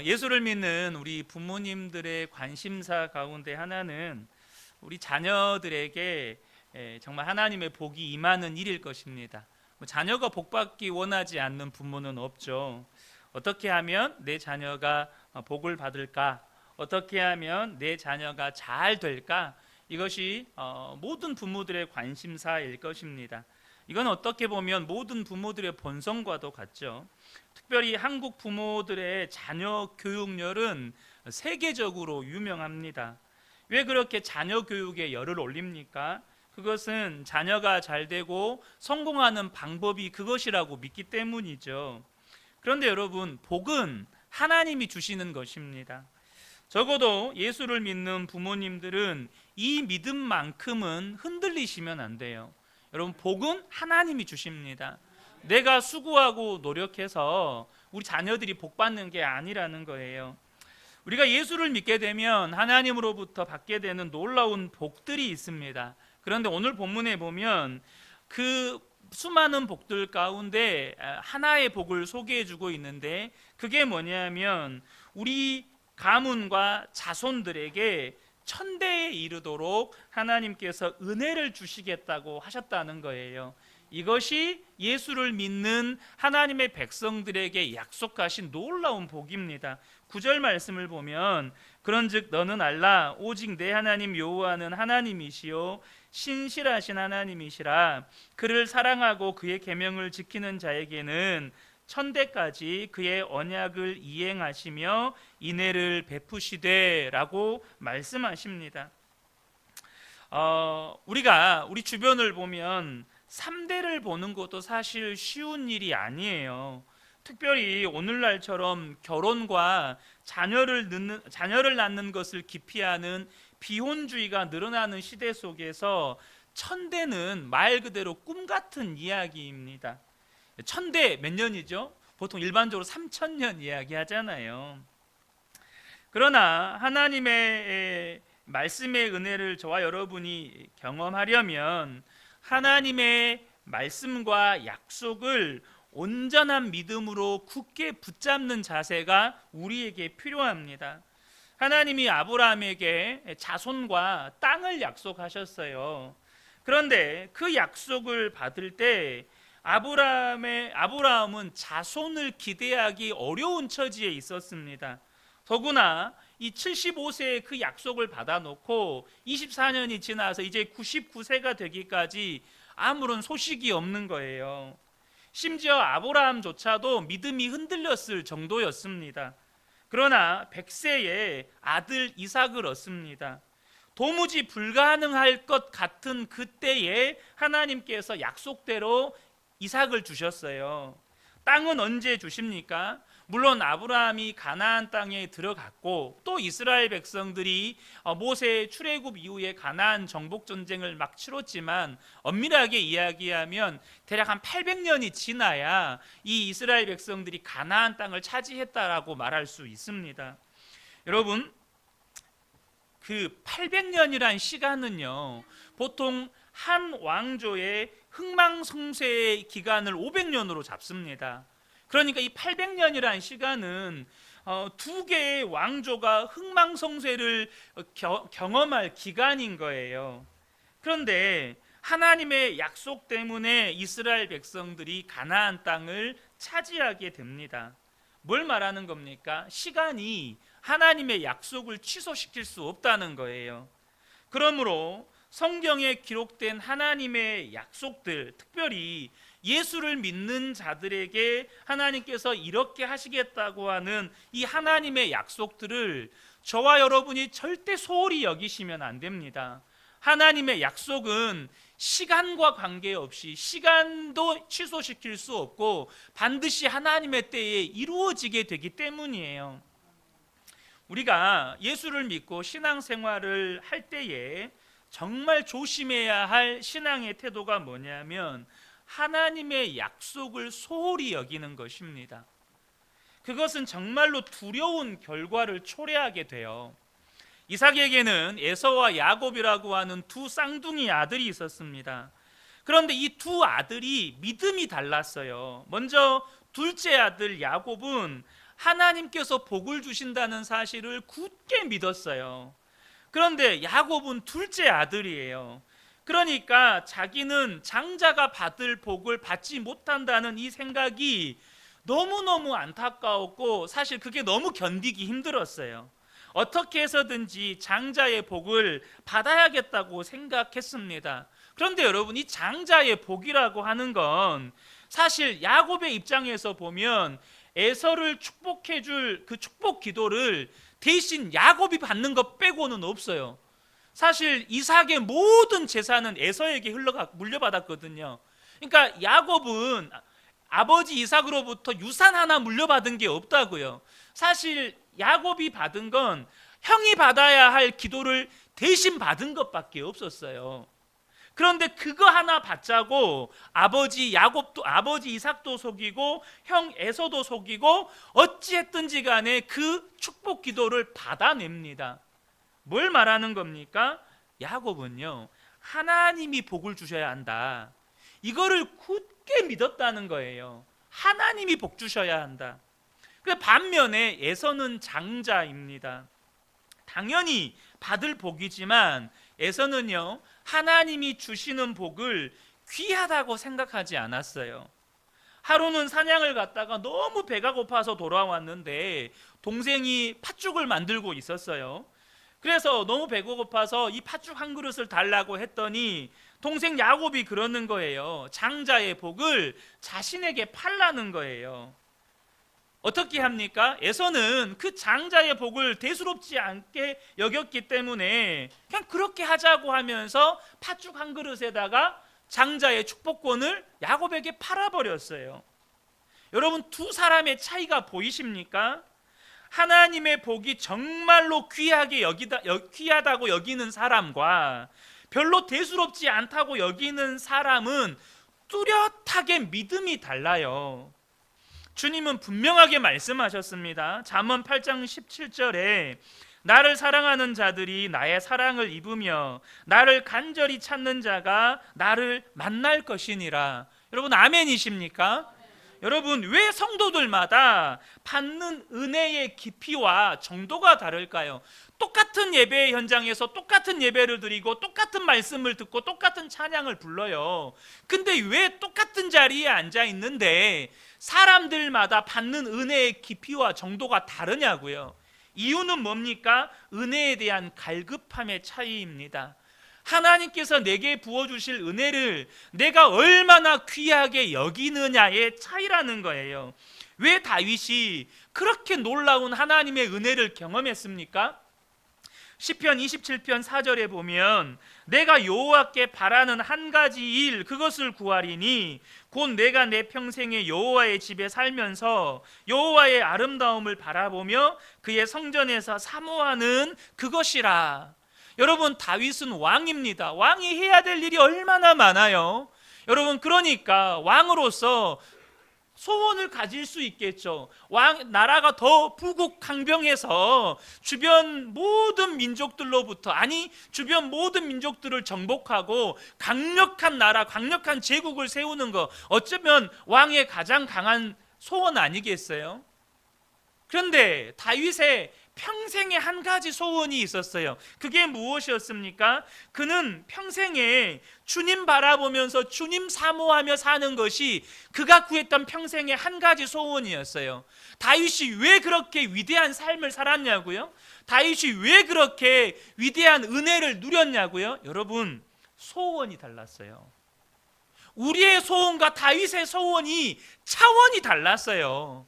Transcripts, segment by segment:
예수를 믿는 우리 부모님들의 관심사 가운데 하나는 우리 자녀들에게 정말 하나님의 복이 임하는 일일 것입니다. 자녀가 복받기 원하지 않는 부모는 없죠. 어떻게 하면 내 자녀가 복을 받을까? 어떻게 하면 내 자녀가 잘 될까? 이것이 모든 부모들의 관심사일 것입니다. 이건 어떻게 보면 모든 부모들의 본성과도 같죠. 특별히 한국 부모들의 자녀 교육열은 세계적으로 유명합니다. 왜 그렇게 자녀 교육에 열을 올립니까? 그것은 자녀가 잘 되고 성공하는 방법이 그것이라고 믿기 때문이죠. 그런데 여러분, 복은 하나님이 주시는 것입니다. 적어도 예수를 믿는 부모님들은 이 믿음만큼은 흔들리시면 안 돼요. 여러분, 복은 하나님이 주십니다. 내가 수고하고 노력해서 우리 자녀들이 복 받는 게 아니라는 거예요. 우리가 예수를 믿게 되면 하나님으로부터 받게 되는 놀라운 복들이 있습니다. 그런데 오늘 본문에 보면 그 수많은 복들 가운데 하나의 복을 소개해 주고 있는데, 그게 뭐냐면 우리 가문과 자손들에게 천대에 이르도록 하나님께서 은혜를 주시겠다고 하셨다는 거예요. 이것이 예수를 믿는 하나님의 백성들에게 약속하신 놀라운 복입니다. 9절 말씀을 보면, 그런즉 너는 알라 오직 내 하나님 여호와는 하나님이시요 신실하신 하나님이시라. 그를 사랑하고 그의 계명을 지키는 자에게는 천대까지 그의 언약을 이행하시며 인애를 베푸시되 라고 말씀하십니다. 우리가 우리 주변을 보면 3대를 보는 것도 사실 쉬운 일이 아니에요. 특별히 오늘날처럼 결혼과 자녀를 낳는 것을 기피하는 비혼주의가 늘어나는 시대 속에서 천대는 말 그대로 꿈 같은 이야기입니다. 천대 몇 년이죠? 보통 일반적으로 3,000년 이야기 하잖아요. 그러나 하나님의 말씀의 은혜를 저와 여러분이 경험하려면 하나님의 말씀과 약속을 온전한 믿음으로 굳게 붙잡는 자세가 우리에게 필요합니다. 하나님이 아브라함에게 자손과 땅을 약속하셨어요. 그런데 그 약속을 받을 때 아브라함은 자손을 기대하기 어려운 처지에 있었습니다. 더구나 이 75세에 그 약속을 받아놓고 24년이 지나서 이제 99세가 되기까지 아무런 소식이 없는 거예요. 심지어 아브라함조차도 믿음이 흔들렸을 정도였습니다. 그러나 100세에 아들 이삭을 얻습니다. 도무지 불가능할 것 같은 그때에 하나님께서 약속대로 이삭을 주셨어요. 땅은 언제 주십니까? 물론 아브라함이 가나안 땅에 들어갔고, 또 이스라엘 백성들이 모세 출애굽 이후에 가나안 정복 전쟁을 막 치렀지만, 엄밀하게 이야기하면 대략 한 800년이 지나야 이 이스라엘 백성들이 가나안 땅을 차지했다라고 말할 수 있습니다. 여러분, 그 800년이란 시간은요, 보통 한 왕조의 흥망성쇠의 기간을 500년으로 잡습니다. 그러니까 이 800년이라는 시간은 두 개의 왕조가 흥망성쇠를 경험할 기간인 거예요. 그런데 하나님의 약속 때문에 이스라엘 백성들이 가나안 땅을 차지하게 됩니다. 뭘 말하는 겁니까? 시간이 하나님의 약속을 취소시킬 수 없다는 거예요. 그러므로 성경에 기록된 하나님의 약속들, 특별히 예수를 믿는 자들에게 하나님께서 이렇게 하시겠다고 하는 이 하나님의 약속들을 저와 여러분이 절대 소홀히 여기시면 안 됩니다. 하나님의 약속은 시간과 관계없이, 시간도 취소시킬 수 없고 반드시 하나님의 때에 이루어지게 되기 때문이에요. 우리가 예수를 믿고 신앙생활을 할 때에 정말 조심해야 할 신앙의 태도가 뭐냐면 하나님의 약속을 소홀히 여기는 것입니다. 그것은 정말로 두려운 결과를 초래하게 돼요. 이삭에게는 에서와 야곱이라고 하는 두 쌍둥이 아들이 있었습니다. 그런데 이 두 아들이 믿음이 달랐어요. 먼저 둘째 아들 야곱은 하나님께서 복을 주신다는 사실을 굳게 믿었어요. 그런데 야곱은 둘째 아들이에요. 그러니까 자기는 장자가 받을 복을 받지 못한다는 이 생각이 너무너무 안타까웠고 사실 그게 너무 견디기 힘들었어요. 어떻게 해서든지 장자의 복을 받아야겠다고 생각했습니다. 그런데 여러분, 이 장자의 복이라고 하는 건 사실 야곱의 입장에서 보면 에서를 축복해 줄 그 축복 기도를 대신 야곱이 받는 것 빼고는 없어요. 사실 이삭의 모든 재산은 에서에게 물려받았거든요. 그러니까 야곱은 아버지 이삭으로부터 유산 하나 물려받은 게 없다고요. 사실 야곱이 받은 건 형이 받아야 할 기도를 대신 받은 것밖에 없었어요. 그런데 그거 하나 받자고 아버지 이삭도 속이고 형 에서도 속이고 어찌했든지 간에 그 축복 기도를 받아냅니다. 뭘 말하는 겁니까? 야곱은요, 하나님이 복을 주셔야 한다, 이거를 굳게 믿었다는 거예요. 하나님이 복 주셔야 한다. 반면에 에서는 장자입니다. 당연히 받을 복이지만 에서는요, 하나님이 주시는 복을 귀하다고 생각하지 않았어요. 하루는 사냥을 갔다가 너무 배가 고파서 돌아왔는데 동생이 팥죽을 만들고 있었어요. 그래서 너무 배가 고파서 이 팥죽 한 그릇을 달라고 했더니 동생 야곱이 그러는 거예요. 장자의 복을 자신에게 팔라는 거예요. 어떻게 합니까? 에서는 그 장자의 복을 대수롭지 않게 여겼기 때문에 그냥 그렇게 하자고 하면서 팥죽 한 그릇에다가 장자의 축복권을 야곱에게 팔아버렸어요. 여러분, 두 사람의 차이가 보이십니까? 하나님의 복이 정말로 귀하다고 여기는 사람과 별로 대수롭지 않다고 여기는 사람은 뚜렷하게 믿음이 달라요. 주님은 분명하게 말씀하셨습니다. 잠언 8장 17절에 나를 사랑하는 자들이 나의 사랑을 입으며 나를 간절히 찾는 자가 나를 만날 것이니라. 여러분, 아멘이십니까? 여러분, 왜 성도들마다 받는 은혜의 깊이와 정도가 다를까요? 똑같은 예배 현장에서 똑같은 예배를 드리고 똑같은 말씀을 듣고 똑같은 찬양을 불러요. 근데 왜 똑같은 자리에 앉아 있는데 사람들마다 받는 은혜의 깊이와 정도가 다르냐고요? 이유는 뭡니까? 은혜에 대한 갈급함의 차이입니다. 하나님께서 내게 부어주실 은혜를 내가 얼마나 귀하게 여기느냐의 차이라는 거예요. 왜 다윗이 그렇게 놀라운 하나님의 은혜를 경험했습니까? 시편 27편 4절에 보면 내가 여호와께 바라는 한 가지 일, 그것을 구하리니 곧 내가 내 평생에 여호와의 집에 살면서 여호와의 아름다움을 바라보며 그의 성전에서 사모하는 그것이라. 여러분, 다윗은 왕입니다. 왕이 해야 될 일이 얼마나 많아요. 여러분, 그러니까 왕으로서 소원을 가질 수 있겠죠. 나라가 더 부국강병해서 주변 모든 민족들로부터, 주변 모든 민족들을 정복하고 강력한 나라, 강력한 제국을 세우는 거, 어쩌면 왕의 가장 강한 소원 아니겠어요? 그런데 다윗의 평생에 한 가지 소원이 있었어요. 그게 무엇이었습니까? 그는 평생에 주님 바라보면서 주님 사모하며 사는 것이 그가 구했던 평생의 한 가지 소원이었어요. 다윗이 왜 그렇게 위대한 삶을 살았냐고요? 다윗이 왜 그렇게 위대한 은혜를 누렸냐고요? 여러분, 소원이 달랐어요. 우리의 소원과 다윗의 소원이 차원이 달랐어요.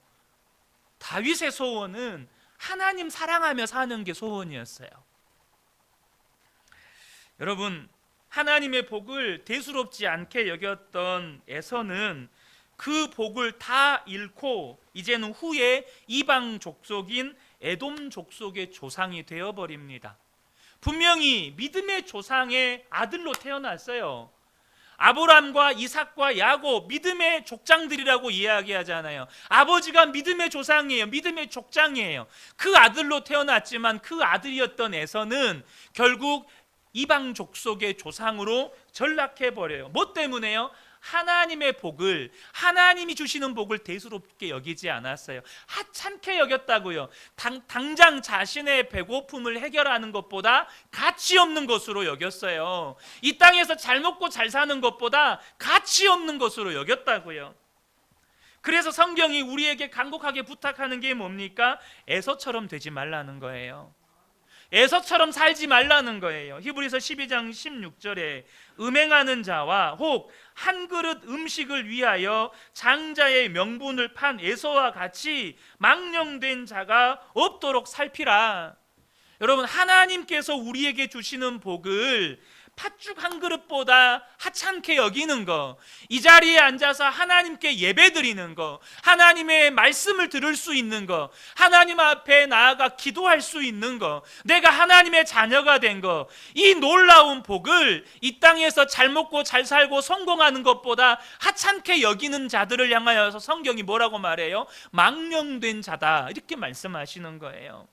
다윗의 소원은 하나님 사랑하며 사는 게 소원이었어요. 여러분, 하나님의 복을 대수롭지 않게 여겼던 에서는 그 복을 다 잃고 이제는 후에 이방 족속인 에돔 족속의 조상이 되어버립니다. 분명히 믿음의 조상의 아들로 태어났어요. 아브람과 이삭과 야곱, 믿음의 족장들이라고 이야기하잖아요. 아버지가 믿음의 조상이에요. 믿음의 족장이에요. 그 아들로 태어났지만 그 아들이었던 에서는 결국 이방 족속의 조상으로 전락해버려요. 뭐 때문에요? 하나님의 복을, 하나님이 주시는 복을 대수롭게 여기지 않았어요. 하찮게 여겼다고요. 당장 자신의 배고픔을 해결하는 것보다 가치 없는 것으로 여겼어요. 이 땅에서 잘 먹고 잘 사는 것보다 가치 없는 것으로 여겼다고요. 그래서 성경이 우리에게 간곡하게 부탁하는 게 뭡니까? 에서처럼 되지 말라는 거예요. 에서처럼 살지 말라는 거예요. 히브리서 12장 16절에 음행하는 자와 혹 한 그릇 음식을 위하여 장자의 명분을 판 에서와 같이 망령된 자가 없도록 살피라. 여러분, 하나님께서 우리에게 주시는 복을 팥죽 한 그릇보다 하찮게 여기는 거, 이 자리에 앉아서 하나님께 예배드리는 거, 하나님의 말씀을 들을 수 있는 거, 하나님 앞에 나아가 기도할 수 있는 거, 내가 하나님의 자녀가 된 거, 이 놀라운 복을 이 땅에서 잘 먹고 잘 살고 성공하는 것보다 하찮게 여기는 자들을 향하여서 성경이 뭐라고 말해요? 망령된 자다, 이렇게 말씀하시는 거예요.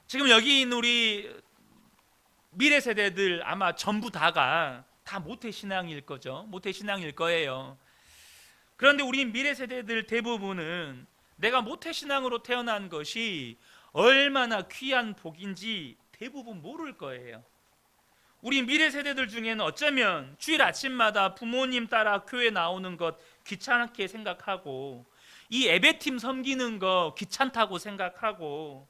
지금 여기 있는 우리 미래 세대들 아마 전부 다가 다 모태신앙일 거죠. 모태신앙일 거예요. 그런데 우리 미래 세대들 대부분은 내가 모태신앙으로 태어난 것이 얼마나 귀한 복인지 대부분 모를 거예요. 우리 미래 세대들 중에는 어쩌면 주일 아침마다 부모님 따라 교회 나오는 것 귀찮게 생각하고, 이 예배팀 섬기는 거 귀찮다고 생각하고,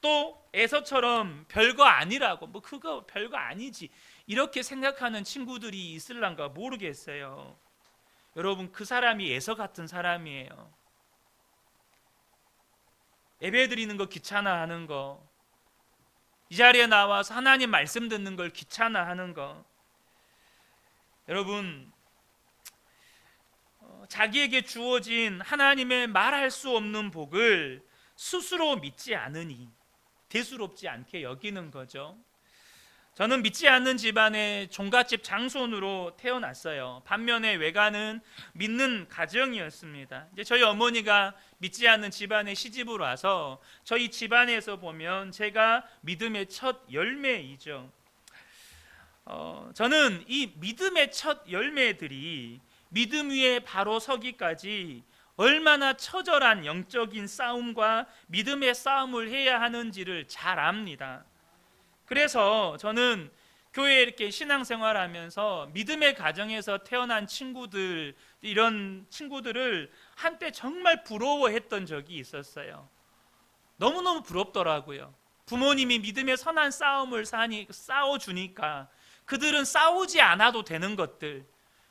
또 에서처럼 별거 아니라고, 뭐 그거 별거 아니지, 이렇게 생각하는 친구들이 있을란가 모르겠어요. 여러분, 그 사람이 에서 같은 사람이에요. 예배 드리는 거 귀찮아하는 거, 이 자리에 나와서 하나님 말씀 듣는 걸 귀찮아하는 거. 여러분, 자기에게 주어진 하나님의 말할 수 없는 복을 스스로 믿지 않으니 대수롭지 않게 여기는 거죠. 저는 믿지 않는 집안의 종갓집 장손으로 태어났어요. 반면에 외가는 믿는 가정이었습니다. 이제 저희 어머니가 믿지 않는 집안에 시집을 와서 저희 집안에서 보면 제가 믿음의 첫 열매이죠. 저는 이 믿음의 첫 열매들이 믿음 위에 바로 서기까지 얼마나 처절한 영적인 싸움과 믿음의 싸움을 해야 하는지를 잘 압니다. 그래서 저는 교회에 이렇게 신앙생활하면서 믿음의 가정에서 태어난 친구들, 이런 친구들을 한때 정말 부러워했던 적이 있었어요. 너무너무 부럽더라고요. 부모님이 믿음의 선한 싸움을 싸워주니까 그들은 싸우지 않아도 되는 것들,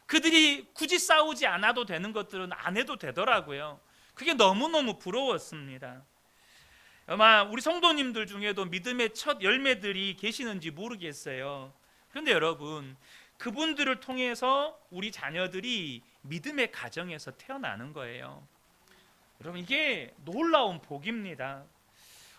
그들이 굳이 싸우지 않아도 되는 것들은 안 해도 되더라고요. 그게 너무너무 부러웠습니다. 아마 우리 성도님들 중에도 믿음의 첫 열매들이 계시는지 모르겠어요. 그런데 여러분, 그분들을 통해서 우리 자녀들이 믿음의 가정에서 태어나는 거예요. 여러분, 이게 놀라운 복입니다.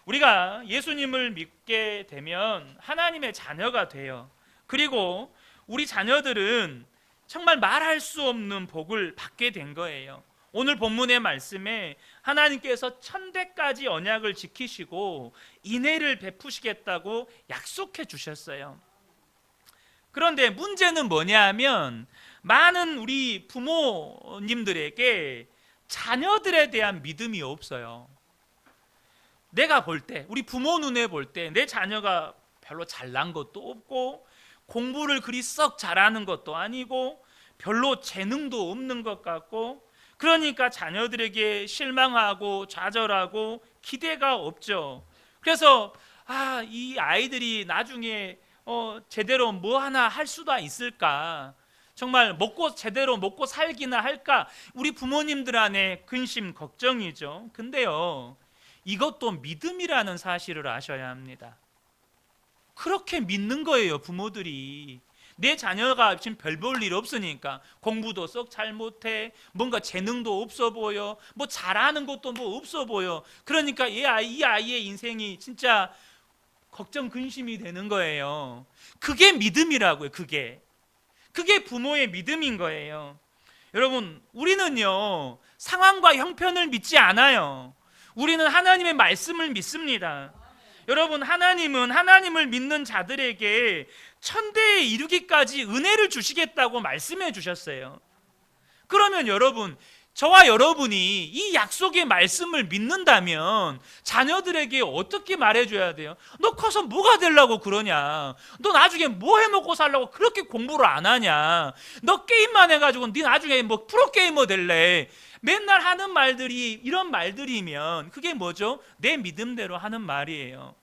우리가 예수님을 믿게 되면 하나님의 자녀가 돼요. 그리고 우리 자녀들은 정말 말할 수 없는 복을 받게 된 거예요. 오늘 본문의 말씀에 하나님께서 천대까지 언약을 지키시고 인애를 베푸시겠다고 약속해 주셨어요. 그런데 문제는 뭐냐 하면, 많은 우리 부모님들에게 자녀들에 대한 믿음이 없어요. 내가 볼 때, 우리 부모 눈에 볼 때 내 자녀가 별로 잘난 것도 없고 공부를 그리 썩 잘하는 것도 아니고 별로 재능도 없는 것 같고, 그러니까 자녀들에게 실망하고 좌절하고 기대가 없죠. 그래서 이 아이들이 나중에 제대로 뭐 하나 할 수가 있을까, 정말 제대로 먹고 살기나 할까, 우리 부모님들 안에 근심 걱정이죠. 근데요, 이것도 믿음이라는 사실을 아셔야 합니다. 그렇게 믿는 거예요. 부모들이 내 자녀가 지금 별 볼 일 없으니까, 공부도 썩 잘 못해, 뭔가 재능도 없어 보여, 뭐 잘하는 것도 뭐 없어 보여, 그러니까 이 아이의 인생이 진짜 걱정 근심이 되는 거예요. 그게 믿음이라고요. 그게 부모의 믿음인 거예요. 여러분, 우리는요 상황과 형편을 믿지 않아요. 우리는 하나님의 말씀을 믿습니다. 여러분, 하나님은 하나님을 믿는 자들에게 천대에 이르기까지 은혜를 주시겠다고 말씀해 주셨어요. 그러면 여러분, 저와 여러분이 이 약속의 말씀을 믿는다면 자녀들에게 어떻게 말해줘야 돼요? 너 커서 뭐가 되려고 그러냐? 너 나중에 뭐 해먹고 살려고 그렇게 공부를 안 하냐? 너 게임만 해가지고 네 나중에 뭐 프로게이머 될래? 맨날 하는 말들이 이런 말들이면 그게 뭐죠? 내 믿음대로 하는 말이에요.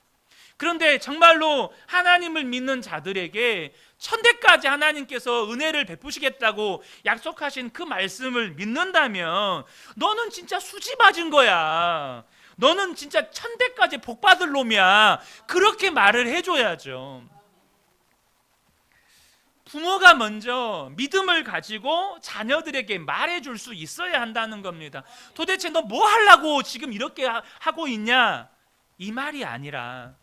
그런데 정말로 하나님을 믿는 자들에게 천대까지 하나님께서 은혜를 베푸시겠다고 약속하신 그 말씀을 믿는다면 너는 진짜 수지 맞은 거야. 너는 진짜 천대까지 복 받을 놈이야. 그렇게 말을 해줘야죠. 부모가 먼저 믿음을 가지고 자녀들에게 말해줄 수 있어야 한다는 겁니다. 도대체 너 뭐 하려고 지금 이렇게 하고 있냐? 이 말이 아니라,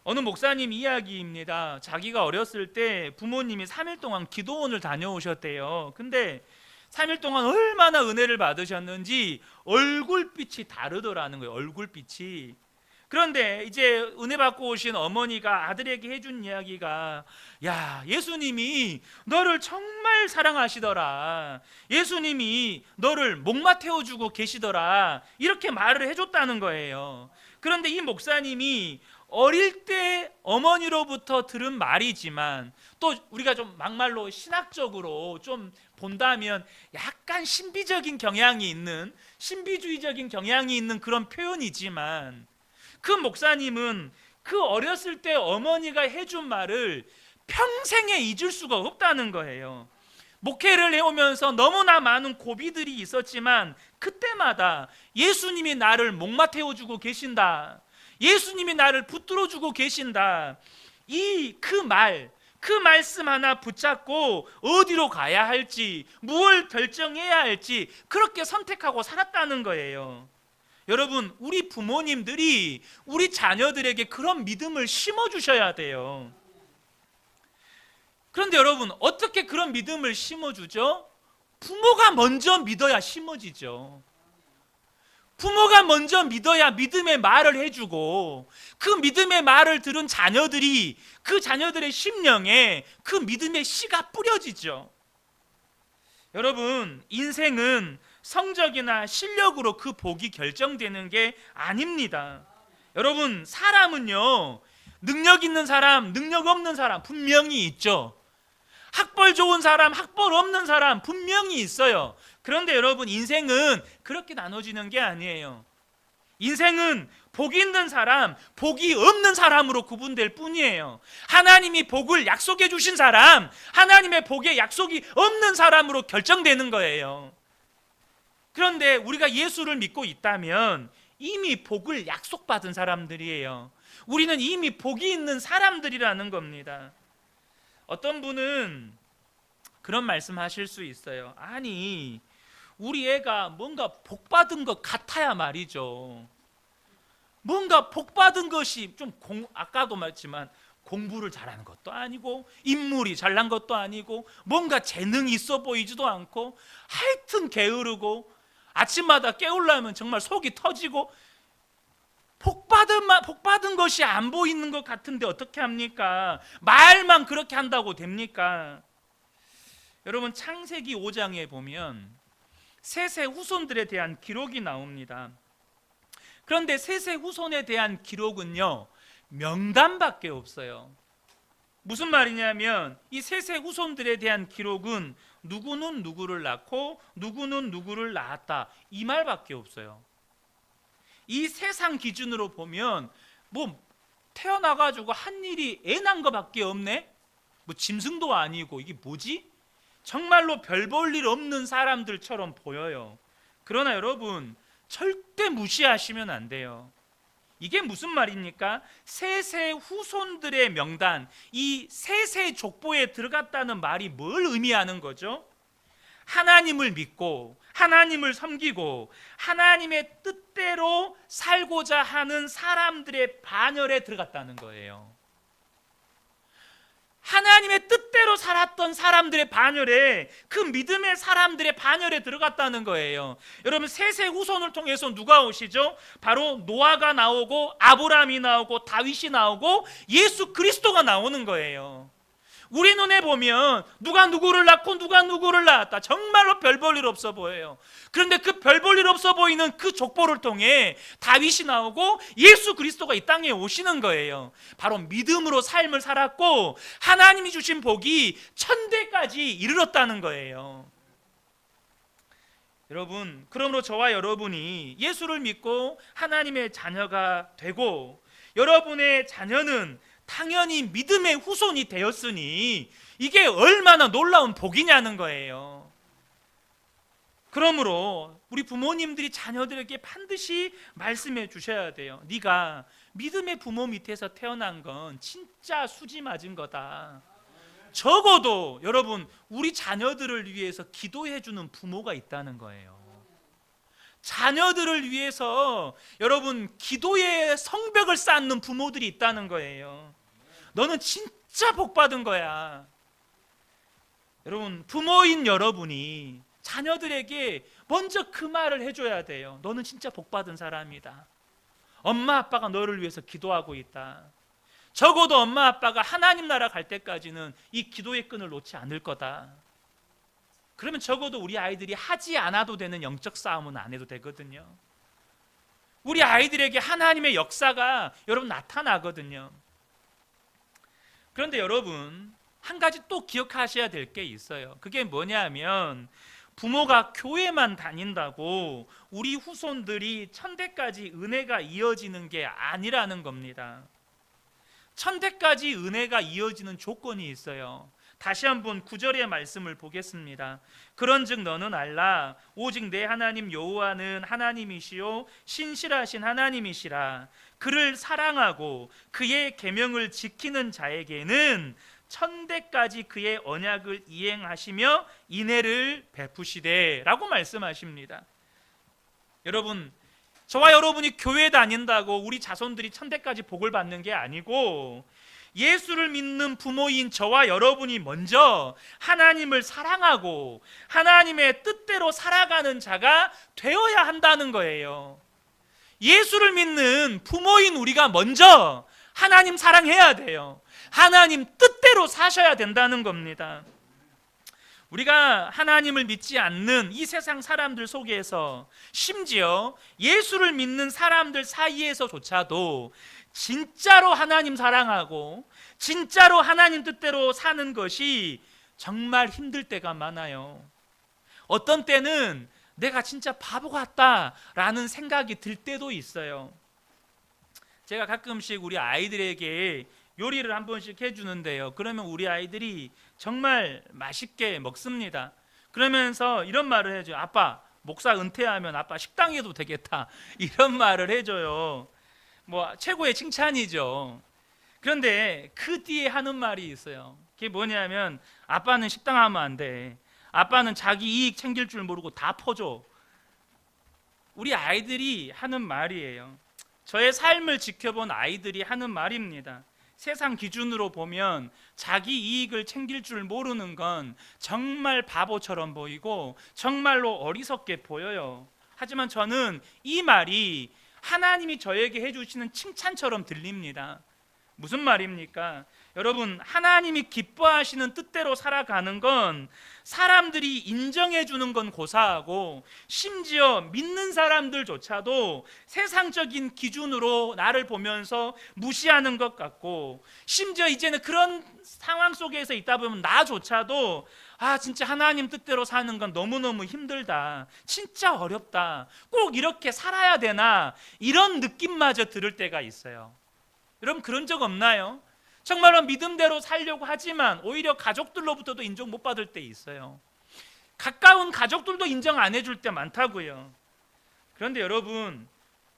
어느 목사님 이야기입니다. 자기가 어렸을 때 부모님이 3일 동안 기도원을 다녀오셨대요. 근데 3일 동안 얼마나 은혜를 받으셨는지 얼굴빛이 다르더라는 거예요. 얼굴빛이. 그런데 이제 은혜 받고 오신 어머니가 아들에게 해준 이야기가, 야, 예수님이 너를 정말 사랑하시더라. 예수님이 너를 목마 태워주고 계시더라. 이렇게 말을 해줬다는 거예요. 그런데 이 목사님이 어릴 때 어머니로부터 들은 말이지만 또 우리가 좀 막말로 신학적으로 좀 본다면 약간 신비적인 경향이 있는, 신비주의적인 경향이 있는 그런 표현이지만, 그 목사님은 그 어렸을 때 어머니가 해준 말을 평생에 잊을 수가 없다는 거예요. 목회를 해오면서 너무나 많은 고비들이 있었지만 그때마다 예수님이 나를 목마 태워주고 계신다, 예수님이 나를 붙들어주고 계신다, 그 말씀 하나 붙잡고 어디로 가야 할지, 무엇을 결정해야 할지 그렇게 선택하고 살았다는 거예요. 여러분, 우리 부모님들이 우리 자녀들에게 그런 믿음을 심어주셔야 돼요. 그런데 여러분, 어떻게 그런 믿음을 심어주죠? 부모가 먼저 믿어야 심어지죠. 부모가 먼저 믿어야 믿음의 말을 해주고, 그 믿음의 말을 들은 자녀들이 그 자녀들의 심령에 그 믿음의 씨가 뿌려지죠. 여러분, 인생은 성적이나 실력으로 그 복이 결정되는 게 아닙니다. 여러분, 사람은요, 능력 있는 사람, 능력 없는 사람 분명히 있죠. 학벌 좋은 사람, 학벌 없는 사람 분명히 있어요. 그런데 여러분, 인생은 그렇게 나눠지는 게 아니에요. 인생은 복이 있는 사람, 복이 없는 사람으로 구분될 뿐이에요. 하나님이 복을 약속해 주신 사람, 하나님의 복에 약속이 없는 사람으로 결정되는 거예요. 그런데 우리가 예수를 믿고 있다면 이미 복을 약속받은 사람들이에요. 우리는 이미 복이 있는 사람들이라는 겁니다. 어떤 분은 그런 말씀하실 수 있어요. 아니, 우리 애가 뭔가 복받은 것 같아야 말이죠. 뭔가 복받은 것이 좀 아까도 말했지만 공부를 잘하는 것도 아니고 인물이 잘난 것도 아니고 뭔가 재능이 있어 보이지도 않고 하여튼 게으르고 아침마다 깨우려면 정말 속이 터지고 복받은 것이 안 보이는 것 같은데 어떻게 합니까? 말만 그렇게 한다고 됩니까? 여러분, 창세기 5장에 보면 셋의 후손들에 대한 기록이 나옵니다. 그런데 셋의 후손에 대한 기록은요, 명단밖에 없어요. 무슨 말이냐면 이 셋의 후손들에 대한 기록은 누구는 누구를 낳고 누구는 누구를 낳았다, 이 말밖에 없어요. 이 세상 기준으로 보면 뭐 태어나가지고 한 일이 애 낳은 거밖에 없네? 뭐 짐승도 아니고 이게 뭐지? 정말로 별 볼 일 없는 사람들처럼 보여요. 그러나 여러분, 절대 무시하시면 안 돼요. 이게 무슨 말입니까? 셋의 후손들의 명단, 이 셋의 족보에 들어갔다는 말이 뭘 의미하는 거죠? 하나님을 믿고 하나님을 섬기고 하나님의 뜻대로 살고자 하는 사람들의 반열에 들어갔다는 거예요. 하나님의 뜻대로 살았던 사람들의 반열에, 그 믿음의 사람들의 반열에 들어갔다는 거예요. 여러분, 셋의 후손을 통해서 누가 오시죠? 바로 노아가 나오고 아브라함이 나오고 다윗이 나오고 예수 그리스도가 나오는 거예요. 우리 눈에 보면 누가 누구를 낳고 누가 누구를 낳았다, 정말로 별 볼 일 없어 보여요. 그런데 그 별 볼 일 없어 보이는 그 족보를 통해 다윗이 나오고 예수 그리스도가 이 땅에 오시는 거예요. 바로 믿음으로 삶을 살았고 하나님이 주신 복이 천대까지 이르렀다는 거예요. 여러분, 그러므로 저와 여러분이 예수를 믿고 하나님의 자녀가 되고, 여러분의 자녀는 당연히 믿음의 후손이 되었으니 이게 얼마나 놀라운 복이냐는 거예요. 그러므로 우리 부모님들이 자녀들에게 반드시 말씀해 주셔야 돼요. 네가 믿음의 부모 밑에서 태어난 건 진짜 수지 맞은 거다. 적어도 여러분, 우리 자녀들을 위해서 기도해 주는 부모가 있다는 거예요. 자녀들을 위해서 여러분 기도의 성벽을 쌓는 부모들이 있다는 거예요. 너는 진짜 복 받은 거야. 여러분, 부모인 여러분이 자녀들에게 먼저 그 말을 해줘야 돼요. 너는 진짜 복 받은 사람이다. 엄마 아빠가 너를 위해서 기도하고 있다. 적어도 엄마 아빠가 하나님 나라 갈 때까지는 이 기도의 끈을 놓지 않을 거다. 그러면 적어도 우리 아이들이 하지 않아도 되는 영적 싸움은 안 해도 되거든요. 우리 아이들에게 하나님의 역사가 여러분 나타나거든요. 그런데 여러분, 한 가지 또 기억하셔야 될 게 있어요. 그게 뭐냐면, 부모가 교회만 다닌다고 우리 후손들이 천대까지 은혜가 이어지는 게 아니라는 겁니다. 천대까지 은혜가 이어지는 조건이 있어요. 다시 한번 9절의 말씀을 보겠습니다. 그런즉 너는 알라, 오직 내 하나님 여호와는 하나님이시요 신실하신 하나님이시라. 그를 사랑하고 그의 계명을 지키는 자에게는 천대까지 그의 언약을 이행하시며 인애를 베푸시되 라고 말씀하십니다. 여러분, 저와 여러분이 교회 다닌다고 우리 자손들이 천대까지 복을 받는 게 아니고, 예수를 믿는 부모인 저와 여러분이 먼저 하나님을 사랑하고 하나님의 뜻대로 살아가는 자가 되어야 한다는 거예요. 예수를 믿는 부모인 우리가 먼저 하나님 사랑해야 돼요. 하나님 뜻대로 사셔야 된다는 겁니다. 우리가 하나님을 믿지 않는 이 세상 사람들 속에서, 심지어 예수를 믿는 사람들 사이에서조차도 진짜로 하나님 사랑하고 진짜로 하나님 뜻대로 사는 것이 정말 힘들 때가 많아요. 어떤 때는 내가 진짜 바보 같다라는 생각이 들 때도 있어요. 제가 가끔씩 우리 아이들에게 요리를 한 번씩 해주는데요, 그러면 우리 아이들이 정말 맛있게 먹습니다. 그러면서 이런 말을 해줘요. 아빠, 목사 은퇴하면 아빠 식당에도 되겠다, 이런 말을 해줘요. 뭐 최고의 칭찬이죠. 그런데 그 뒤에 하는 말이 있어요. 그게 뭐냐면, 아빠는 식당 하면 안 돼. 아빠는 자기 이익 챙길 줄 모르고 다 퍼줘. 우리 아이들이 하는 말이에요. 저의 삶을 지켜본 아이들이 하는 말입니다. 세상 기준으로 보면 자기 이익을 챙길 줄 모르는 건 정말 바보처럼 보이고 정말로 어리석게 보여요. 하지만 저는 이 말이 하나님이 저에게 해주시는 칭찬처럼 들립니다. 무슨 말입니까? 여러분, 하나님이 기뻐하시는 뜻대로 살아가는 건 사람들이 인정해 주는 건 고사하고, 심지어 믿는 사람들조차도 세상적인 기준으로 나를 보면서 무시하는 것 같고, 심지어 이제는 그런 상황 속에서 있다 보면 나조차도 진짜 하나님 뜻대로 사는 건 너무너무 힘들다, 진짜 어렵다, 꼭 이렇게 살아야 되나, 이런 느낌마저 들을 때가 있어요. 여러분, 그런 적 없나요? 정말로 믿음대로 살려고 하지만 오히려 가족들로부터도 인정 못 받을 때 있어요. 가까운 가족들도 인정 안 해줄 때 많다고요. 그런데 여러분,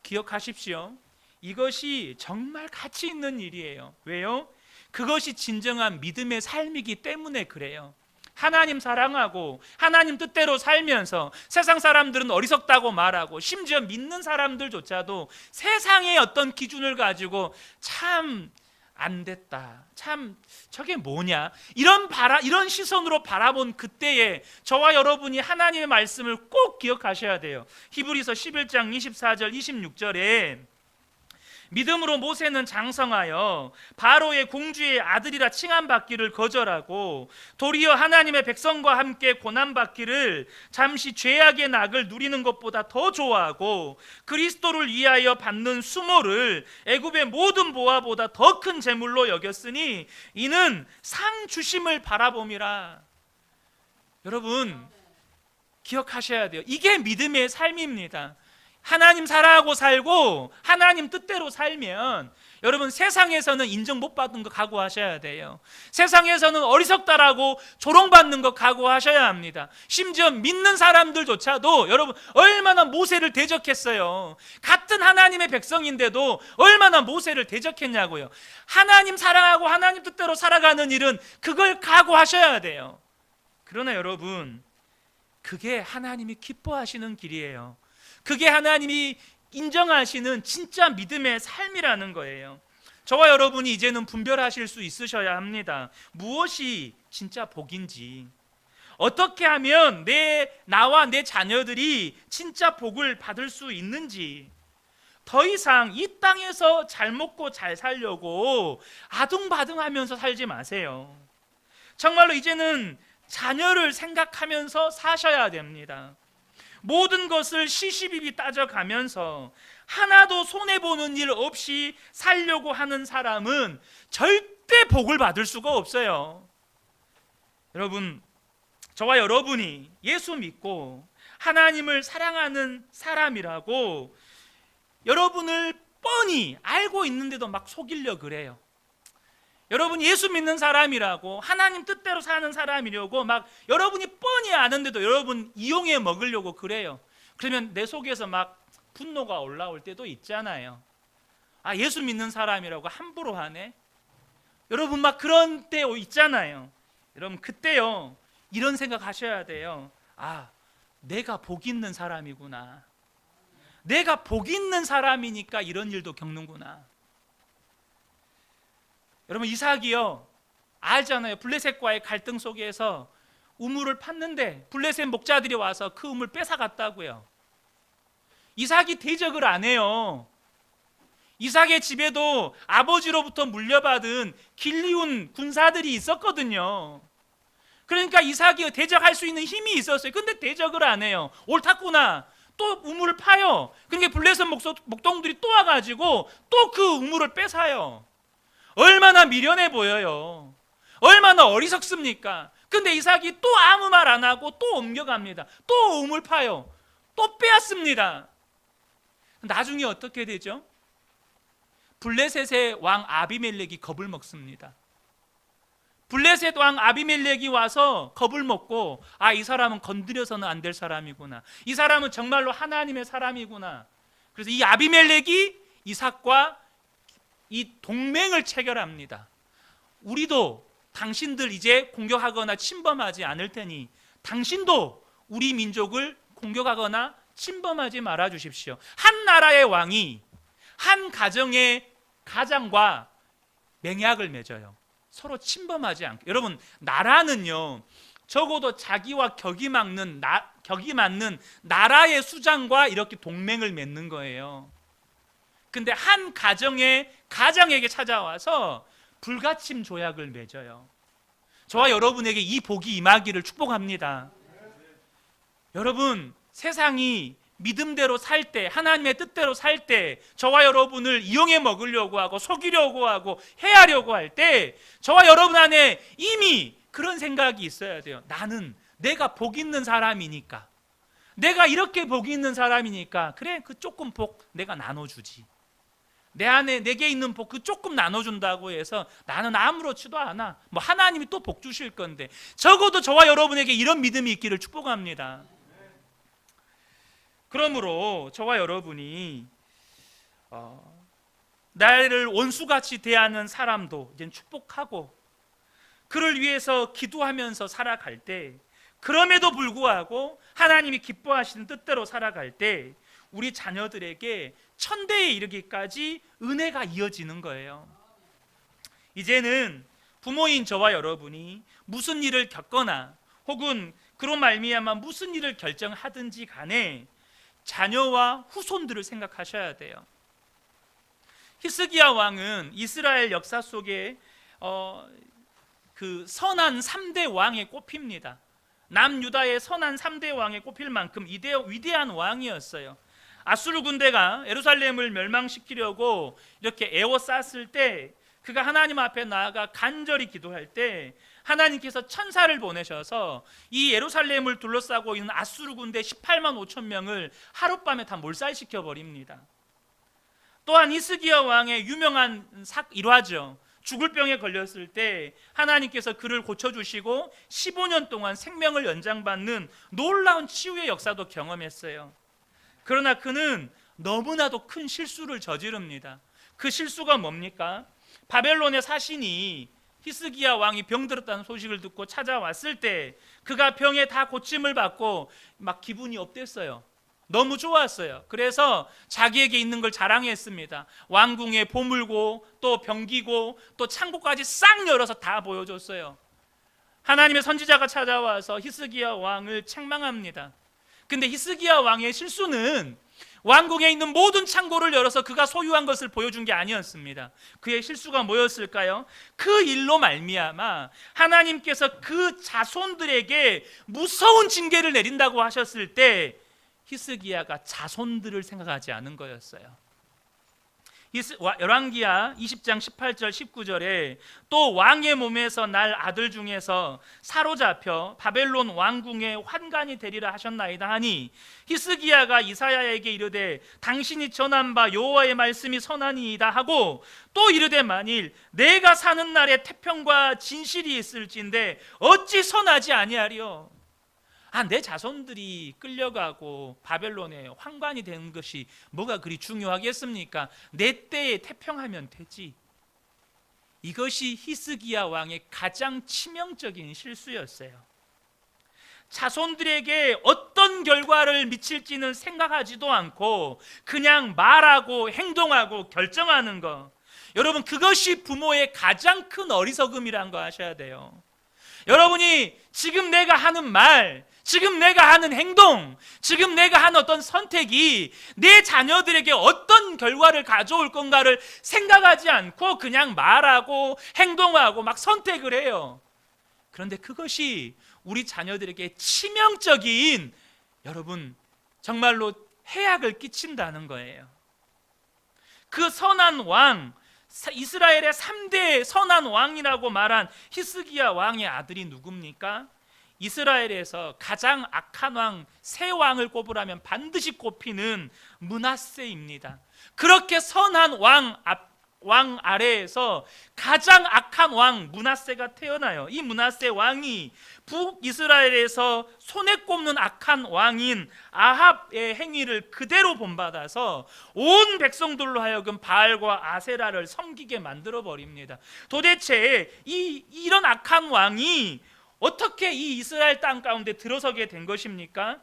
기억하십시오. 이것이 정말 가치 있는 일이에요. 왜요? 그것이 진정한 믿음의 삶이기 때문에 그래요. 하나님 사랑하고 하나님 뜻대로 살면서 세상 사람들은 어리석다고 말하고, 심지어 믿는 사람들조차도 세상의 어떤 기준을 가지고 참 안 됐다. 참 저게 뭐냐? 이런 시선으로 바라본 그때에 저와 여러분이 하나님의 말씀을 꼭 기억하셔야 돼요. 히브리서 11장 24절 26절에 믿음으로 모세는 장성하여 바로의 공주의 아들이라 칭함받기를 거절하고 도리어 하나님의 백성과 함께 고난받기를 잠시 죄악의 낙을 누리는 것보다 더 좋아하고 그리스도를 위하여 받는 수모를 애굽의 모든 보화보다 더 큰 재물로 여겼으니 이는 상 주심을 바라봄이라. 여러분 기억하셔야 돼요. 이게 믿음의 삶입니다. 하나님 사랑하고 살고 하나님 뜻대로 살면 여러분 세상에서는 인정 못 받는 거 각오하셔야 돼요. 세상에서는 어리석다라고 조롱받는 거 각오하셔야 합니다. 심지어 믿는 사람들조차도 여러분 얼마나 모세를 대적했어요. 같은 하나님의 백성인데도 얼마나 모세를 대적했냐고요. 하나님 사랑하고 하나님 뜻대로 살아가는 일은 그걸 각오하셔야 돼요. 그러나 여러분 그게 하나님이 기뻐하시는 길이에요. 그게 하나님이 인정하시는 진짜 믿음의 삶이라는 거예요. 저와 여러분이 이제는 분별하실 수 있으셔야 합니다. 무엇이 진짜 복인지, 어떻게 하면 나와 내 자녀들이 진짜 복을 받을 수 있는지. 더 이상 이 땅에서 잘 먹고 잘 살려고 아둥바둥하면서 살지 마세요. 정말로 이제는 자녀를 생각하면서 사셔야 됩니다. 모든 것을 시시비비 따져가면서 하나도 손해보는 일 없이 살려고 하는 사람은 절대 복을 받을 수가 없어요. 여러분, 저와 여러분이 예수 믿고 하나님을 사랑하는 사람이라고 여러분을 뻔히 알고 있는데도 막 속이려 그래요. 여러분 예수 믿는 사람이라고 하나님 뜻대로 사는 사람이려고 막 여러분이 뻔히 아는데도 여러분 이용해 먹으려고 그래요. 그러면 내 속에서 막 분노가 올라올 때도 있잖아요. 아, 예수 믿는 사람이라고 함부로 하네. 여러분 막 그런 때 있잖아요. 여러분 그때요 이런 생각 하셔야 돼요. 아, 내가 복 있는 사람이구나. 내가 복 있는 사람이니까 이런 일도 겪는구나. 여러분 이삭이요 알잖아요. 블레셋과의 갈등 속에서 우물을 팠는데 블레셋 목자들이 와서 그 우물 뺏어갔다고요. 이삭이 대적을 안 해요. 이삭의 집에도 아버지로부터 물려받은 길리온 군사들이 있었거든요. 그러니까 이삭이 대적할 수 있는 힘이 있었어요. 근데 대적을 안 해요. 옳았구나. 또 우물을 파요. 그러니까 블레셋 목동들이 또 와가지고 또 그 우물을 뺏어요. 얼마나 미련해 보여요. 얼마나 어리석습니까? 근데 이삭이 또 아무 말 안 하고 또 옮겨갑니다. 또 우물 파요. 또 빼앗습니다. 나중에 어떻게 되죠? 블레셋의 왕 아비멜렉이 겁을 먹습니다. 블레셋 왕 아비멜렉이 와서 겁을 먹고 아, 이 사람은 건드려서는 안 될 사람이구나. 이 사람은 정말로 하나님의 사람이구나. 그래서 이 아비멜렉이 이삭과 이 동맹을 체결합니다. 우리도 당신들 이제 공격하거나 침범하지 않을 테니 당신도 우리 민족을 공격하거나 침범하지 말아 주십시오. 한 나라의 왕이 한 가정의 가장과 맹약을 맺어요. 서로 침범하지 않게. 여러분 나라는요 적어도 자기와 격이 맞는 나라의 수장과 이렇게 동맹을 맺는 거예요. 근데 한 가장에게 찾아와서 불가침 조약을 맺어요. 저와 여러분에게 이 복이 임하기를 축복합니다. 여러분 세상이 믿음대로 살 때, 하나님의 뜻대로 살 때 저와 여러분을 이용해 먹으려고 하고 속이려고 하고 해하려고 할 때 저와 여러분 안에 이미 그런 생각이 있어야 돼요. 나는 내가 복 있는 사람이니까, 내가 이렇게 복 있는 사람이니까 그래 그 조금 복 내가 나눠주지. 내 안에 내게 있는 복 그 조금 나눠준다고 해서 나는 아무렇지도 않아. 뭐 하나님이 또 복 주실 건데. 적어도 저와 여러분에게 이런 믿음이 있기를 축복합니다. 그러므로 저와 여러분이 나를 원수같이 대하는 사람도 이제 축복하고 그를 위해서 기도하면서 살아갈 때, 그럼에도 불구하고 하나님이 기뻐하시는 뜻대로 살아갈 때 우리 자녀들에게 천대에 이르기까지 은혜가 이어지는 거예요. 이제는 부모인 저와 여러분이 무슨 일을 겪거나 혹은 그로 말미암아 무슨 일을 결정하든지 간에 자녀와 후손들을 생각하셔야 돼요. 히스기야 왕은 이스라엘 역사 속에 그 선한 3대 왕에 꼽힙니다. 남유다의 선한 3대 왕에 꼽힐 만큼 위대한 왕이었어요. 아수르 군대가 예루살렘을 멸망시키려고 이렇게 에워쌌을 때 그가 하나님 앞에 나아가 간절히 기도할 때 하나님께서 천사를 보내셔서 이 예루살렘을 둘러싸고 있는 아수르 군대 18만 5천 명을 하룻밤에 다 몰살시켜 버립니다. 또한 히스기야 왕의 유명한 일화죠. 죽을 병에 걸렸을 때 하나님께서 그를 고쳐주시고 15년 동안 생명을 연장받는 놀라운 치유의 역사도 경험했어요. 그러나 그는 너무나도 큰 실수를 저지릅니다. 그 실수가 뭡니까? 바벨론의 사신이 히스기야 왕이 병들었다는 소식을 듣고 찾아왔을 때 그가 병에 다 고침을 받고 막 기분이 업됐어요. 너무 좋았어요. 그래서 자기에게 있는 걸 자랑했습니다. 왕궁에 보물고 또 병기고 또 창고까지 싹 열어서 다 보여줬어요. 하나님의 선지자가 찾아와서 히스기야 왕을 책망합니다. 근데 히스기야 왕의 실수는 왕궁에 있는 모든 창고를 열어서 그가 소유한 것을 보여준 게 아니었습니다. 그의 실수가 뭐였을까요? 그 일로 말미암아 하나님께서 그 자손들에게 무서운 징계를 내린다고 하셨을 때 히스기야가 자손들을 생각하지 않은 거였어요. 열왕기야 20장 18절 19절에 또 왕의 몸에서 날 아들 중에서 사로잡혀 바벨론 왕궁의 환관이 되리라 하셨나이다 하니 히스기야가 이사야에게 이르되 당신이 전한 바 여호와의 말씀이 선하니이다 하고 또 이르되 만일 내가 사는 날에 태평과 진실이 있을진데 어찌 선하지 아니하리요. 내 자손들이 끌려가고 바벨론에 환관이 되는 것이 뭐가 그리 중요하겠습니까? 내 때에 태평하면 되지. 이것이 히스기야 왕의 가장 치명적인 실수였어요. 자손들에게 어떤 결과를 미칠지는 생각하지도 않고 그냥 말하고 행동하고 결정하는 것, 여러분 그것이 부모의 가장 큰 어리석음이라는 거 아셔야 돼요. 여러분이 지금 내가 하는 말, 지금 내가 하는 행동, 지금 내가 한 어떤 선택이 내 자녀들에게 어떤 결과를 가져올 건가를 생각하지 않고 그냥 말하고 행동하고 막 선택을 해요. 그런데 그것이 우리 자녀들에게 치명적인, 여러분 정말로 해악을 끼친다는 거예요. 그 선한 왕, 이스라엘의 3대 선한 왕이라고 말한 히스기야 왕의 아들이 누굽니까? 이스라엘에서 가장 악한 왕, 세 왕을 꼽으라면 반드시 꼽히는 므낫세입니다. 그렇게 선한 왕 아래에서 가장 악한 왕 므낫세가 태어나요. 이 므낫세 왕이 북이스라엘에서 손에 꼽는 악한 왕인 아합의 행위를 그대로 본받아서 온 백성들로 하여금 바알과 아세라를 섬기게 만들어 버립니다. 도대체 이런 악한 왕이 어떻게 이 이스라엘 땅 가운데 들어서게 된 것입니까?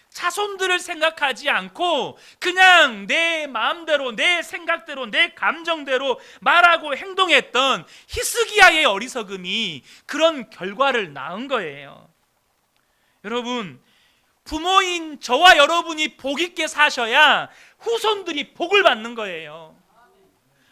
자손들을 생각하지 않고 그냥 내 마음대로, 내 생각대로, 내 감정대로 말하고 행동했던 히스기야의 어리석음이 그런 결과를 낳은 거예요. 여러분, 부모인 저와 여러분이 복 있게 사셔야 후손들이 복을 받는 거예요.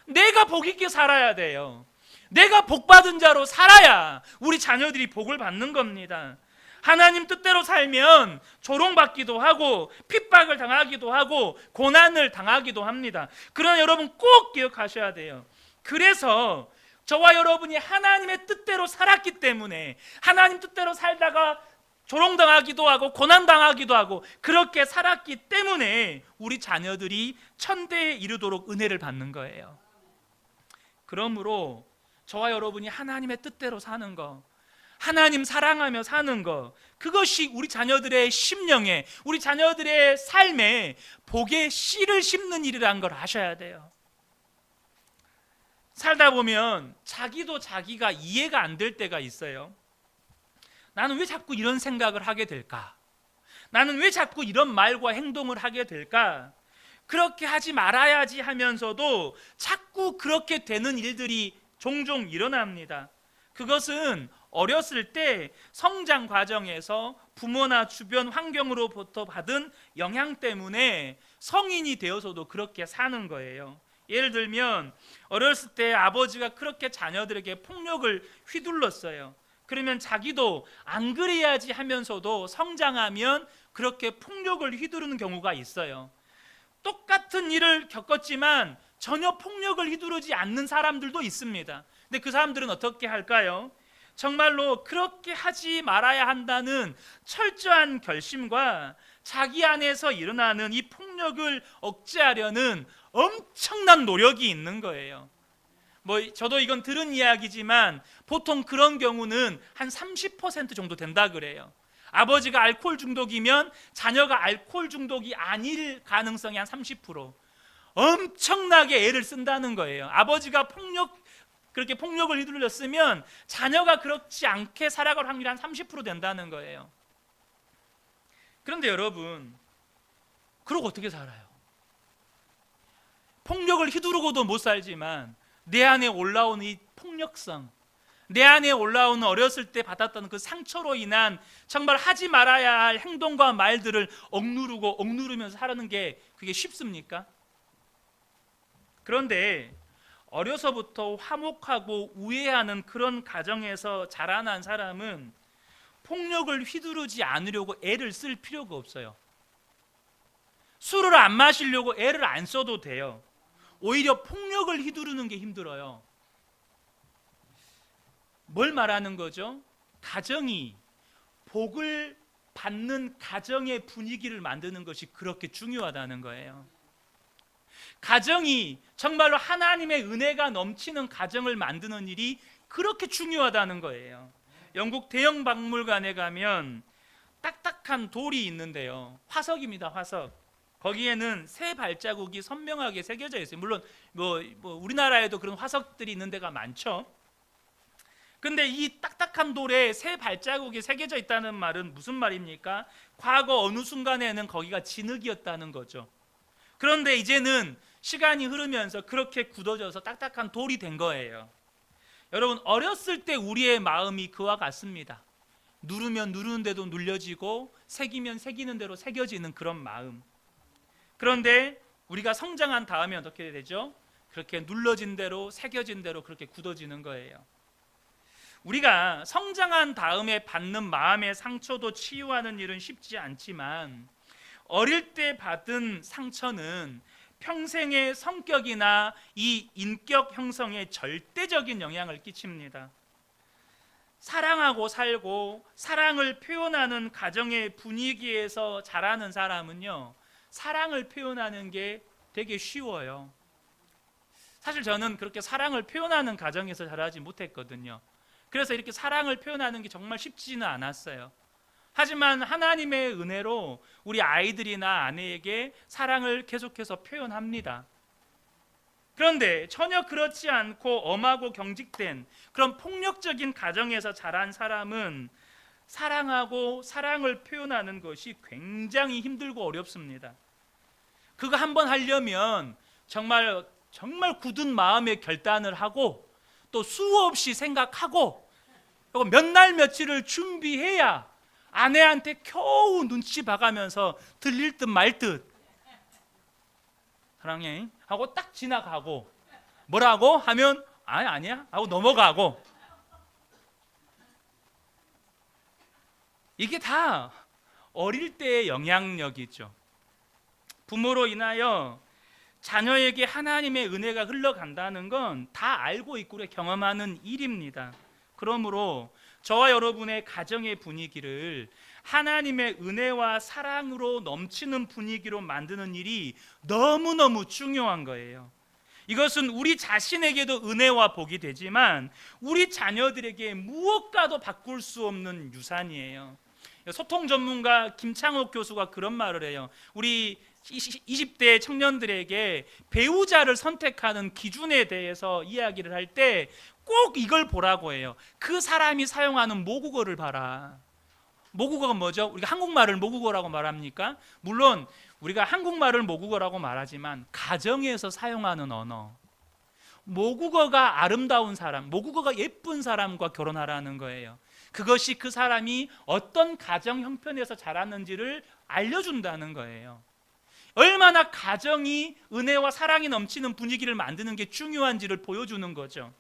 내가 복 있게 살아야 돼요. 내가 복받은 자로 살아야 우리 자녀들이 복을 받는 겁니다. 하나님 뜻대로 살면 조롱받기도 하고 핍박을 당하기도 하고 고난을 당하기도 합니다. 그러나 여러분 꼭 기억하셔야 돼요. 그래서 저와 여러분이 하나님의 뜻대로 살았기 때문에, 하나님 뜻대로 살다가 조롱당하기도 하고 고난당하기도 하고 그렇게 살았기 때문에 우리 자녀들이 천대에 이르도록 은혜를 받는 거예요. 그러므로 저와 여러분이 하나님의 뜻대로 사는 거, 하나님 사랑하며 사는 거, 그것이 우리 자녀들의 심령에, 우리 자녀들의 삶에 복의 씨를 심는 일이라는 걸 아셔야 돼요. 살다 보면 자기도 자기가 이해가 안 될 때가 있어요. 나는 왜 자꾸 이런 생각을 하게 될까? 나는 왜 자꾸 이런 말과 행동을 하게 될까? 그렇게 하지 말아야지 하면서도 자꾸 그렇게 되는 일들이 종종 일어납니다. 그것은 어렸을 때 성장 과정에서 부모나 주변 환경으로부터 받은 영향 때문에 성인이 되어서도 그렇게 사는 거예요. 예를 들면 어렸을 때 아버지가 그렇게 자녀들에게 폭력을 휘둘렀어요. 그러면 자기도 안 그래야지 하면서도 성장하면 그렇게 폭력을 휘두르는 경우가 있어요. 똑같은 일을 겪었지만 전혀 폭력을 휘두르지 않는 사람들도 있습니다. 근데 그 사람들은 어떻게 할까요? 정말로 그렇게 하지 말아야 한다는 철저한 결심과 자기 안에서 일어나는 이 폭력을 억제하려는 엄청난 노력이 있는 거예요. 저도 이건 들은 이야기지만 보통 그런 경우는 한 30% 정도 된다 그래요. 아버지가 알코올 중독이면 자녀가 알코올 중독이 아닐 가능성이 한 30%. 엄청나게 애를 쓴다는 거예요. 아버지가 그렇게 폭력을 휘둘렀으면 자녀가 그렇지 않게 살아갈 확률이 한 30% 된다는 거예요. 그런데 여러분, 그러고 어떻게 살아요? 폭력을 휘두르고도 못 살지만 내 안에 올라오는 이 폭력성, 내 안에 올라오는 어렸을 때 받았던 그 상처로 인한 정말 하지 말아야 할 행동과 말들을 억누르면서 살아가는 게 그게 쉽습니까? 그런데 어려서부터 화목하고 우애하는 그런 가정에서 자라난 사람은 폭력을 휘두르지 않으려고 애를 쓸 필요가 없어요. 술을 안 마시려고 애를 안 써도 돼요. 오히려 폭력을 휘두르는 게 힘들어요. 뭘 말하는 거죠? 가정이 복을 받는 가정의 분위기를 만드는 것이 그렇게 중요하다는 거예요. 가정이 정말로 하나님의 은혜가 넘치는 가정을 만드는 일이 그렇게 중요하다는 거예요. 영국 대형 박물관에 가면 딱딱한 돌이 있는데요. 화석입니다, 화석. 거기에는 새 발자국이 선명하게 새겨져 있어요. 물론 우리나라에도 그런 화석들이 있는 데가 많죠. 근데 이 딱딱한 돌에 새 발자국이 새겨져 있다는 말은 무슨 말입니까? 과거 어느 순간에는 거기가 진흙이었다는 거죠. 그런데 이제는 시간이 흐르면서 그렇게 굳어져서 딱딱한 돌이 된 거예요. 여러분, 어렸을 때 우리의 마음이 그와 같습니다. 누르면 누르는 대로 눌려지고 새기면 새기는 대로 새겨지는 그런 마음. 그런데 우리가 성장한 다음에 어떻게 되죠? 그렇게 눌러진 대로 새겨진 대로 그렇게 굳어지는 거예요. 우리가 성장한 다음에 받는 마음의 상처도 치유하는 일은 쉽지 않지만 어릴 때 받은 상처는 평생의 성격이나 이 인격 형성에 절대적인 영향을 끼칩니다. 사랑하고 살고 사랑을 표현하는 가정의 분위기에서 자라는 사람은요, 사랑을 표현하는 게 되게 쉬워요. 사실 저는 그렇게 사랑을 표현하는 가정에서 자라지 못했거든요. 그래서 이렇게 사랑을 표현하는 게 정말 쉽지는 않았어요. 하지만 하나님의 은혜로 우리 아이들이나 아내에게 사랑을 계속해서 표현합니다. 그런데 전혀 그렇지 않고 엄하고 경직된 그런 폭력적인 가정에서 자란 사람은 사랑하고 사랑을 표현하는 것이 굉장히 힘들고 어렵습니다. 그거 한번 하려면 정말 굳은 마음의 결단을 하고 또 수없이 생각하고 몇 날 며칠을 준비해야 아내한테 겨우 눈치 봐가면서 들릴 듯 말 듯 사랑해 하고 딱 지나가고 뭐라고 하면 아니야 하고 넘어가고, 이게 다 어릴 때의 영향력이죠. 부모로 인하여 자녀에게 하나님의 은혜가 흘러간다는 건 다 알고 있고 경험하는 일입니다. 그러므로 저와 여러분의 가정의 분위기를 하나님의 은혜와 사랑으로 넘치는 분위기로 만드는 일이 너무너무 중요한 거예요. 이것은 우리 자신에게도 은혜와 복이 되지만 우리 자녀들에게 무엇과도 바꿀 수 없는 유산이에요. 소통 전문가 김창옥 교수가 그런 말을 해요. 우리 20대 청년들에게 배우자를 선택하는 기준에 대해서 이야기를 할 때 꼭 이걸 보라고 해요. 그 사람이 사용하는 모국어를 봐라. 모국어가 뭐죠? 우리가 한국말을 모국어라고 말합니까? 물론 우리가 한국말을 모국어라고 말하지만 가정에서 사용하는 언어, 모국어가 아름다운 사람, 모국어가 예쁜 사람과 결혼하라는 거예요. 그것이 그 사람이 어떤 가정 형편에서 자랐는지를 알려준다는 거예요. 얼마나 가정이 은혜와 사랑이 넘치는 분위기를 만드는 게 중요한지를 보여주는 거죠.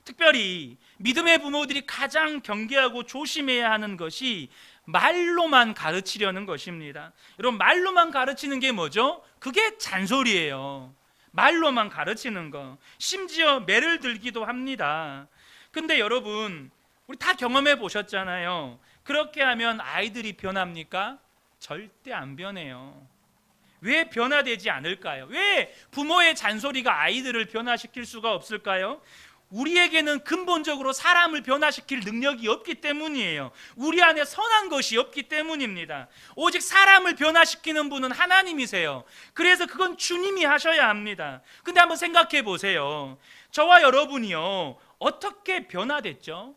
특별히 믿음의 부모들이 가장 경계하고 조심해야 하는 것이 말로만 가르치려는 것입니다. 여러분, 말로만 가르치는 게 뭐죠? 그게 잔소리예요. 말로만 가르치는 거. 심지어 매를 들기도 합니다. 근데 여러분, 우리 다 경험해 보셨잖아요. 그렇게 하면 아이들이 변합니까? 절대 안 변해요. 왜 변화되지 않을까요? 왜 부모의 잔소리가 아이들을 변화시킬 수가 없을까요? 우리에게는 근본적으로 사람을 변화시킬 능력이 없기 때문이에요. 우리 안에 선한 것이 없기 때문입니다. 오직 사람을 변화시키는 분은 하나님이세요. 그래서 그건 주님이 하셔야 합니다. 근데 한번 생각해 보세요. 저와 여러분이요, 어떻게 변화됐죠?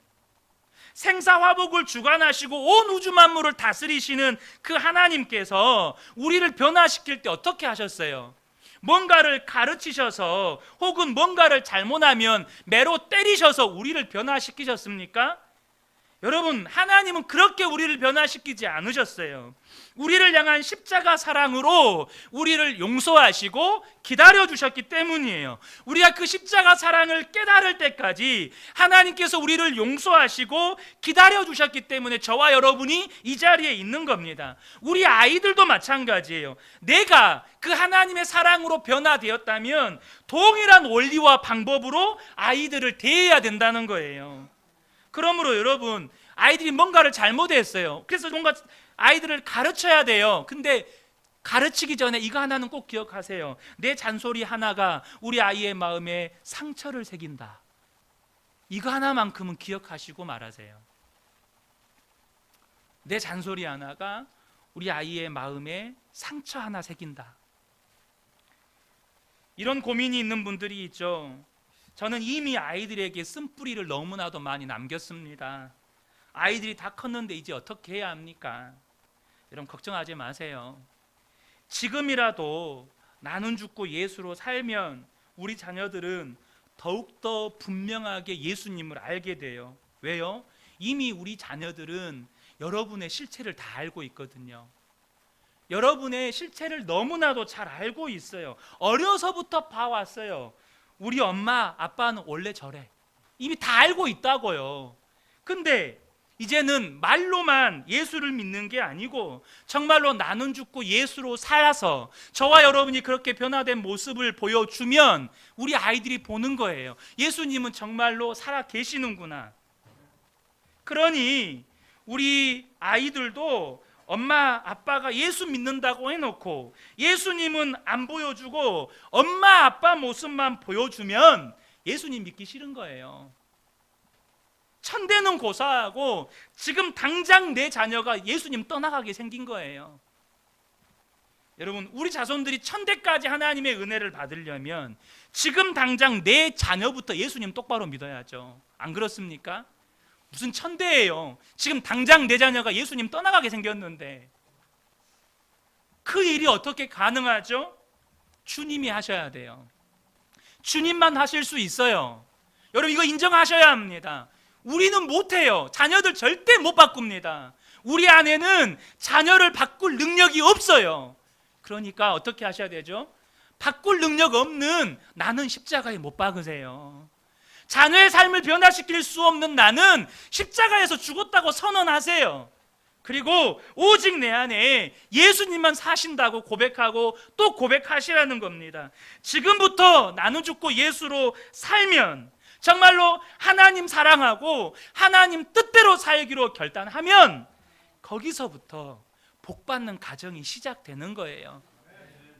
생사화복을 주관하시고 온 우주 만물을 다스리시는 그 하나님께서 우리를 변화시킬 때 어떻게 하셨어요? 뭔가를 가르치셔서 혹은 뭔가를 잘못하면 매로 때리셔서 우리를 변화시키셨습니까? 여러분, 하나님은 그렇게 우리를 변화시키지 않으셨어요. 우리를 향한 십자가 사랑으로 우리를 용서하시고 기다려주셨기 때문이에요. 우리가 그 십자가 사랑을 깨달을 때까지 하나님께서 우리를 용서하시고 기다려주셨기 때문에 저와 여러분이 이 자리에 있는 겁니다. 우리 아이들도 마찬가지예요. 내가 그 하나님의 사랑으로 변화되었다면 동일한 원리와 방법으로 아이들을 대해야 된다는 거예요. 그러므로 여러분, 아이들이 뭔가를 잘못했어요. 그래서 뭔가 아이들을 가르쳐야 돼요. 근데 가르치기 전에 이거 하나는 꼭 기억하세요. 내 잔소리 하나가 우리 아이의 마음에 상처를 새긴다. 이거 하나만큼은 기억하시고 말하세요. 내 잔소리 하나가 우리 아이의 마음에 상처 하나 새긴다. 이런 고민이 있는 분들이 있죠. 저는 이미 아이들에게 쓴뿌리를 너무나도 많이 남겼습니다. 아이들이 다 컸는데 이제 어떻게 해야 합니까? 여러분, 걱정하지 마세요. 지금이라도 나눈 죽고 예수로 살면 우리 자녀들은 더욱더 분명하게 예수님을 알게 돼요. 왜요? 이미 우리 자녀들은 여러분의 실체를 다 알고 있거든요. 여러분의 실체를 너무나도 잘 알고 있어요. 어려서부터 봐왔어요. 우리 엄마, 아빠는 원래 저래. 이미 다 알고 있다고요. 근데 이제는 말로만 예수를 믿는 게 아니고 정말로 나눈 죽고 예수로 살아서 저와 여러분이 그렇게 변화된 모습을 보여주면 우리 아이들이 보는 거예요. 예수님은 정말로 살아 계시는구나. 그러니 우리 아이들도 엄마, 아빠가 예수 믿는다고 해놓고 예수님은 안 보여주고 엄마, 아빠 모습만 보여주면 예수님 믿기 싫은 거예요. 천대는 고사하고 지금 당장 내 자녀가 예수님 떠나가게 생긴 거예요. 여러분, 우리 자손들이 천대까지 하나님의 은혜를 받으려면 지금 당장 내 자녀부터 예수님 똑바로 믿어야죠. 안 그렇습니까? 무슨 천대예요. 지금 당장 내 자녀가 예수님 떠나가게 생겼는데 그 일이 어떻게 가능하죠? 주님이 하셔야 돼요. 주님만 하실 수 있어요. 여러분, 이거 인정하셔야 합니다. 우리는 못해요. 자녀들 절대 못 바꿉니다. 우리 안에는 자녀를 바꿀 능력이 없어요. 그러니까 어떻게 하셔야 되죠? 바꿀 능력 없는 나는 십자가에 못 박으세요. 자녀의 삶을 변화시킬 수 없는 나는 십자가에서 죽었다고 선언하세요. 그리고 오직 내 안에 예수님만 사신다고 고백하고 또 고백하시라는 겁니다. 지금부터 나는 죽고 예수로 살면 정말로 하나님 사랑하고 하나님 뜻대로 살기로 결단하면 거기서부터 복받는 가정이 시작되는 거예요.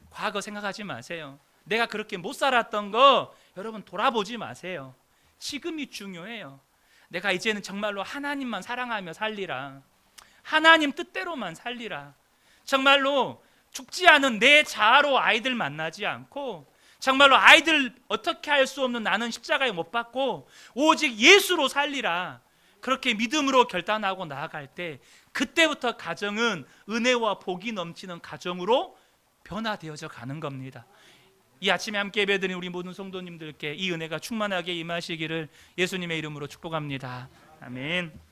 과거 생각하지 마세요. 내가 그렇게 못 살았던 거 여러분 돌아보지 마세요. 지금이 중요해요. 내가 이제는 정말로 하나님만 사랑하며 살리라. 하나님 뜻대로만 살리라. 정말로 죽지 않은 내 자아로 아이들 만나지 않고 정말로 아이들 어떻게 할 수 없는 나는 십자가에 못 박고 오직 예수로 살리라. 그렇게 믿음으로 결단하고 나아갈 때 그때부터 가정은 은혜와 복이 넘치는 가정으로 변화되어져 가는 겁니다. 이 아침에 함께 예배드린 우리 모든 성도님들께 이 은혜가 충만하게 임하시기를 예수님의 이름으로 축복합니다. 아멘.